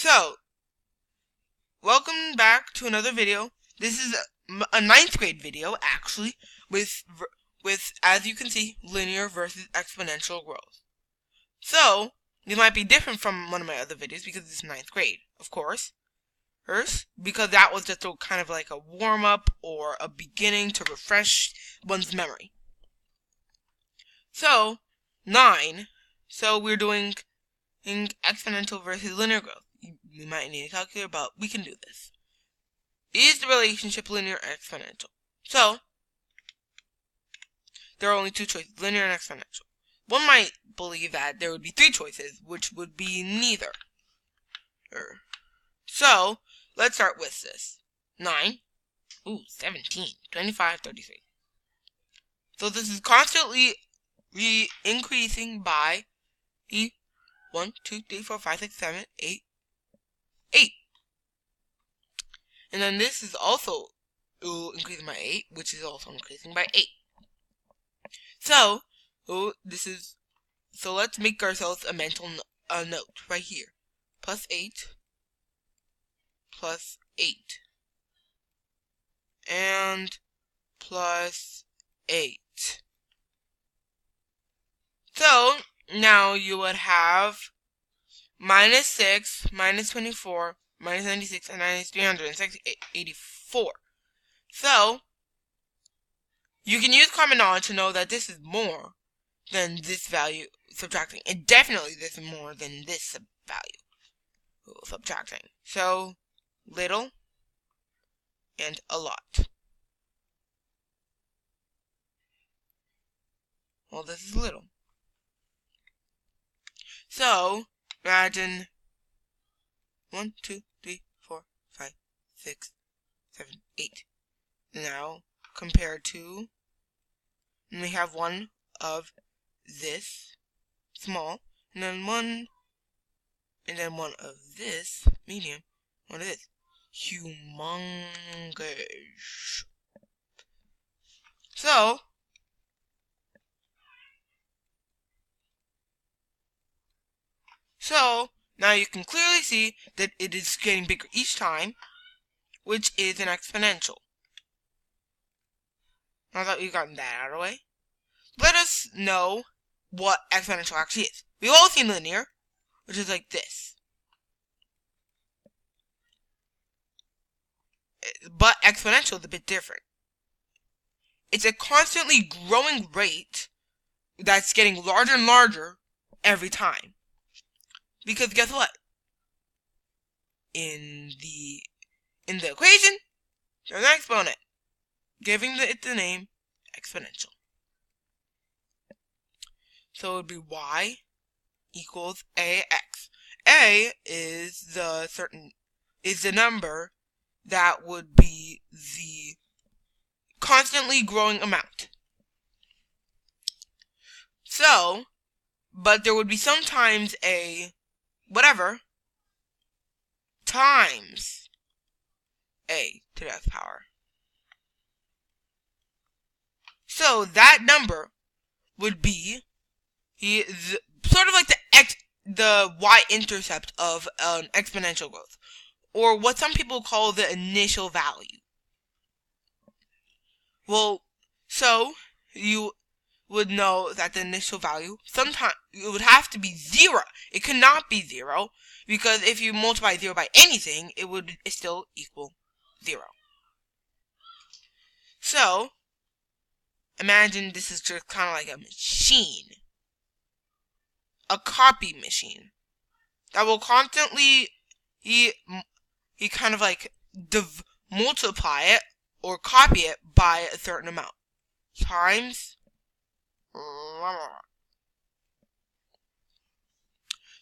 So, welcome back to another video. This is a 9th grade video, actually, with, as you can see, linear versus exponential growth. So, this might be different from one of my other videos because it's 9th grade, of course. First, because that was just kind of like a warm-up or a beginning to refresh one's memory. So, 9. So, we're doing exponential versus linear growth. We might need a calculator, but we can do this. Is the relationship linear or exponential? So, there are only two choices, linear and exponential. One might believe that there would be three choices, which would be neither. So, let's start with this. 9, 17, 25, 33. So this is constantly increasing by 1, 2, 3, 4, 5, 6, 7, 8, 8. And then this is also increasing by 8, which is also increasing by 8. So, so let's make ourselves a mental note right here. Plus 8, plus 8, and plus 8. So, now you would have minus 6, minus 24, minus 96, and minus 384. So, you can use common knowledge to know that this is more than this value subtracting. And definitely this is more than this value subtracting. So, little and a lot. Well, this is little. So, imagine 1, 2, 3, 4, 5, 6, 7, 8. Now, compared to, and we have one of this, small, and then one of this, medium, one of this, humongous. So, now you can clearly see that it is getting bigger each time, which is an exponential. Now that we've gotten that out of the way, let us know what exponential actually is. We've all seen linear, which is like this. But exponential is a bit different. It's a constantly growing rate that's getting larger and larger every time. Because guess what? In the equation, there's an exponent, giving it the name exponential. So it would be y equals ax. A is the number that would be the constantly growing amount. So, but there would be sometimes a whatever times a to the nth power. So that number would be sort of like the y-intercept of an exponential growth, or what some people call the initial value. Well, so you would know that the initial value, sometimes it would have to be 0. It cannot be 0, because if you multiply 0 by anything, it would still equal 0. So, imagine this is just kind of like a machine. A copy machine. That will constantly, he kind of like multiply it, or copy it by a certain amount. Times.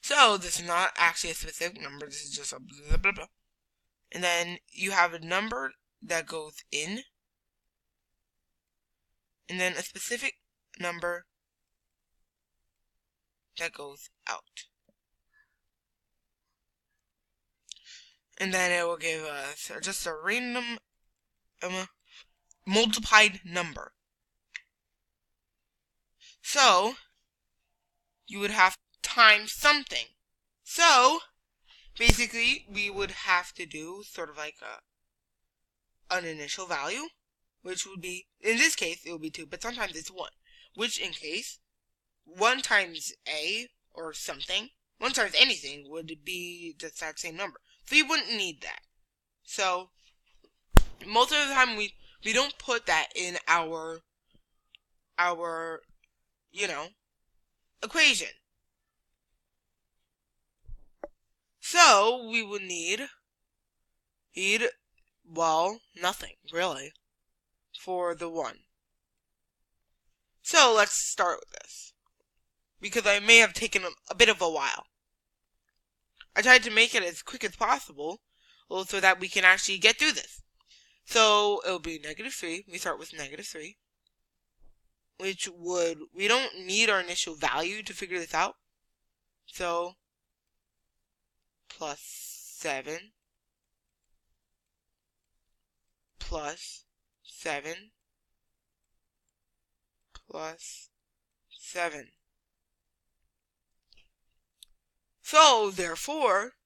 So, this is not actually a specific number, this is just a blah, blah, blah. And then you have a number that goes in, and then a specific number that goes out. And then it will give us just a random multiplied number. So, you would have times something. So, basically, we would have to do sort of like an initial value, which would be, in this case, it would be 2, but sometimes it's 1, which in case 1 times a, or something, 1 times anything would be the exact same number. So you wouldn't need that. So, most of the time we don't put that in our equation. So, we would need, well, nothing, really, for the 1. So, let's start with this, because I may have taken a bit of a while. I tried to make it as quick as possible, so that we can actually get through this. So, it'll be -3, we start with -3, which we don't need our initial value to figure this out. So, plus 7, plus 7, plus 7. So, therefore,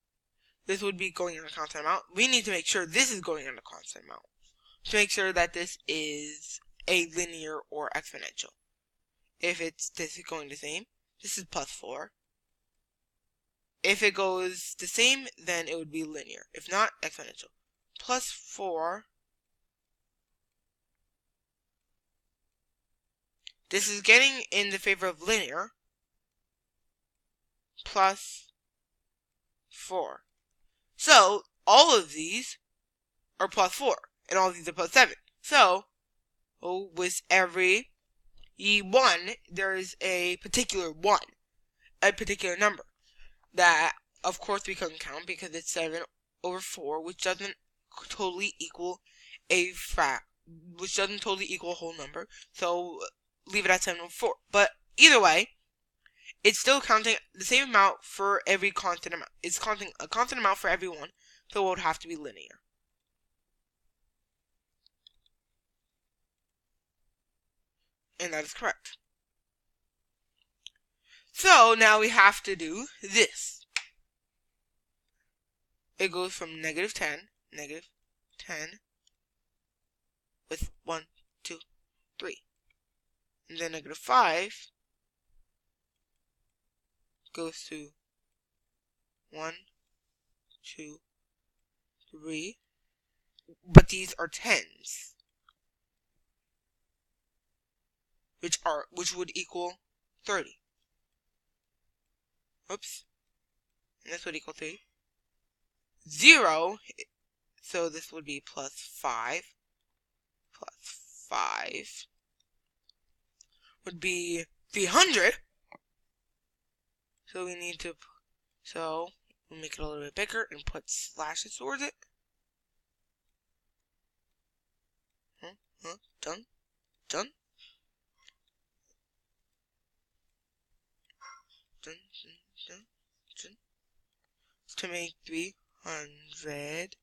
this would be going in a constant amount. We need to make sure this is going in a constant amount to make sure that this is a linear or exponential. If this is going the same, this is plus 4. If it goes the same, then it would be linear. If not, exponential. Plus 4. This is getting in the favor of linear. Plus 4. So, all of these are plus 4. And all of these are plus 7. So, with every 1, there is a particular 1. A particular number. That, of course, we couldn't count because it's 7 over 4, which doesn't totally equal a whole number. So, leave it at 7 over 4. But, either way, it's still counting the same amount for every constant amount. It's counting a constant amount for every 1, so it would have to be linear. And that is correct. So, now we have to do this. It goes from -10, with 1, 2, 3. And then -5 goes to 1, 2, 3. But these are 10s. Which would equal 30. Oops. And this would equal 3. 0, so this would be plus 5. Plus 5 would be 300. So we need to, we'll make it a little bit bigger and put slashes towards it. Done. To make 300.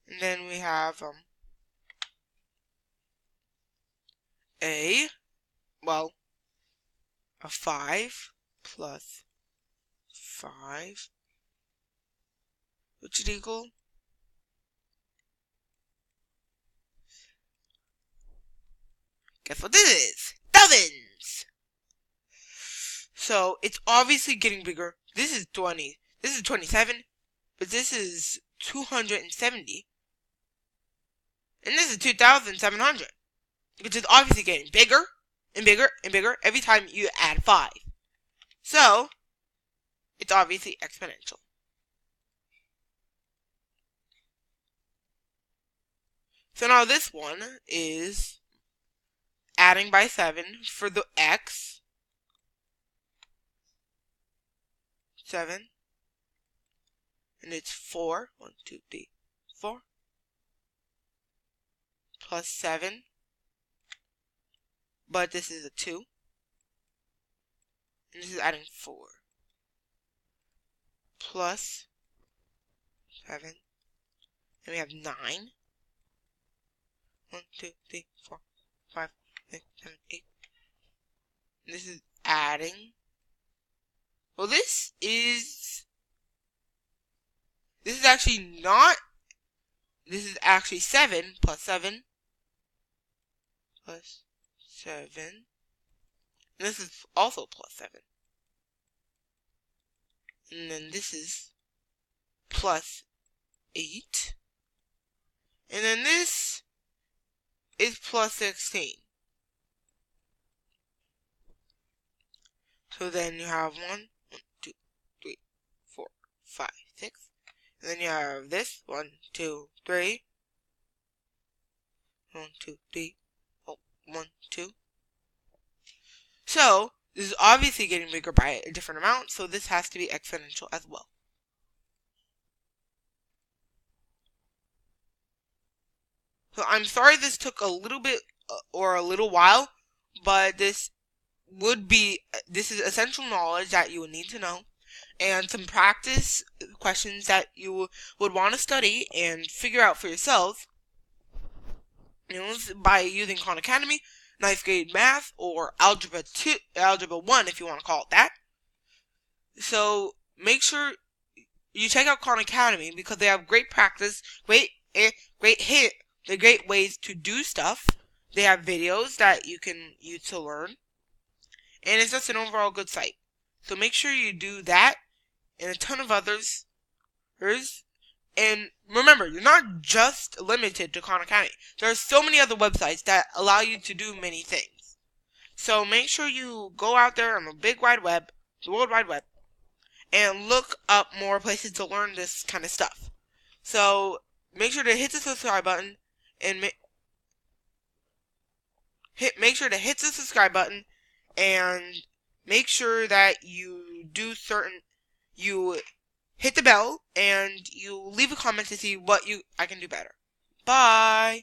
And then we have a 5 plus 5, which would equal guess what this is? Thousands! So it's obviously getting bigger. This is 20. This is 27. But this is 270. And this is 2,700. Which is obviously getting bigger and bigger and bigger every time you add 5. So, it's obviously exponential. So now this one is adding by 7 for the x. 7. And it's 4. 1, 2, 3, 4. Plus 7. But this is a 2. And this is adding 4. Plus 7. And we have 9. 1, 2, 3, 4, 5, 6, 7, 8. And this is adding. Well, this is this is actually not, this is actually 7 plus 7 plus 7. And this is also plus 7. And then this is plus 8. And then this is plus 16. So then you have 1, 2, 3, 4, 5, 6. And then you have this 1, 2, 3. 1, 2, 3. Oh, 1, 2. So this is obviously getting bigger by a different amount, so this has to be exponential as well. So I'm sorry this took a little bit or a little while, but this is essential knowledge that you would need to know, and some practice questions that you would want to study and figure out for yourself, by using Khan Academy, 9th grade math, or Algebra 1 if you want to call it that. So make sure you check out Khan Academy because they have great practice, great ways to do stuff. They have videos that you can use to learn, and it's just an overall good site. So make sure you do that and a ton of others. And remember, you're not just limited to Khan Academy. There are so many other websites that allow you to do many things. So make sure you go out there on the big wide web, the World Wide Web, and look up more places to learn this kind of stuff. So make sure to hit the subscribe button and make sure to hit the subscribe button and make sure that you hit the bell and you leave a comment to see what I can do better. Bye!